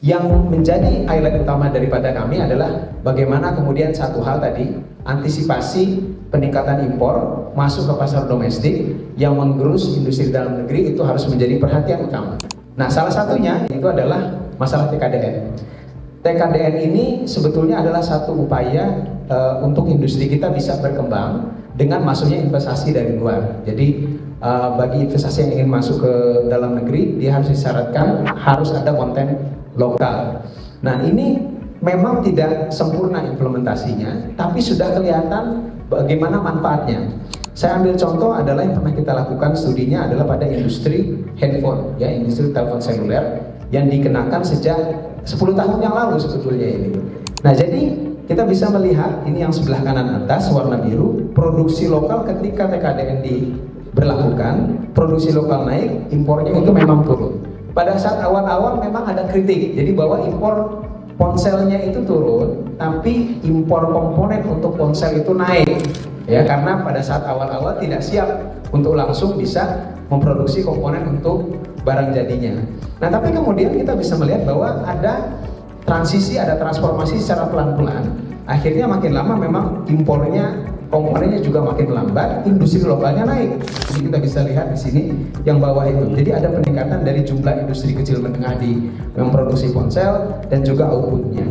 Yang menjadi highlight utama daripada kami adalah bagaimana kemudian satu hal tadi, antisipasi peningkatan impor masuk ke pasar domestik yang menggerus industri dalam negeri itu harus menjadi perhatian utama. Nah, salah satunya itu adalah masalah TKDN. TKDN ini sebetulnya adalah satu upaya untuk industri kita bisa berkembang dengan masuknya investasi dari luar. Jadi bagi investasi yang ingin masuk ke dalam negeri, dia harus disyaratkan harus ada konten lokal. Nah, ini memang tidak sempurna implementasinya, tapi sudah kelihatan bagaimana manfaatnya. Saya ambil contoh adalah yang pernah kita lakukan studinya adalah pada industri handphone, ya, industri telepon seluler yang dikenakan sejak 10 tahun yang lalu sebetulnya ini. Nah, jadi kita bisa melihat ini yang sebelah kanan atas warna biru, produksi lokal ketika TKDN diberlakukan, produksi lokal naik, impornya itu memang turun. Pada saat awal-awal memang ada kritik, jadi bahwa impor ponselnya itu turun, tapi impor komponen untuk ponsel itu naik, ya, karena pada saat awal-awal tidak siap untuk langsung bisa memproduksi komponen untuk barang jadinya. Nah, tapi kemudian kita bisa melihat bahwa ada transisi, ada transformasi secara pelan-pelan. Akhirnya makin lama memang impornya, komponennya juga makin lambat, industri lokalnya naik. Jadi kita bisa lihat di sini yang bawah itu. Jadi ada peningkatan dari jumlah industri kecil menengah di memproduksi ponsel dan juga outputnya.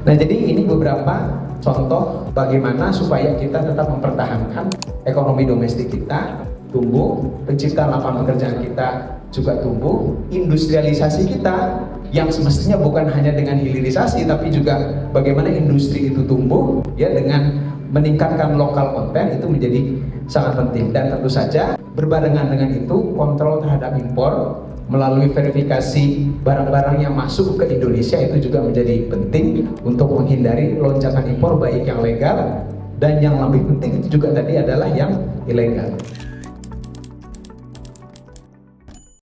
Nah, jadi ini beberapa contoh bagaimana supaya kita tetap mempertahankan ekonomi domestik kita tumbuh, penciptaan lapangan pekerjaan kita juga tumbuh, industrialisasi kita yang semestinya bukan hanya dengan hilirisasi tapi juga bagaimana industri itu tumbuh, ya, dengan meningkatkan lokal konten itu menjadi sangat penting. Dan tentu saja berbarengan dengan itu kontrol terhadap impor melalui verifikasi barang-barang yang masuk ke Indonesia itu juga menjadi penting untuk menghindari lonjakan impor baik yang legal dan yang lebih penting itu juga tadi adalah yang ilegal.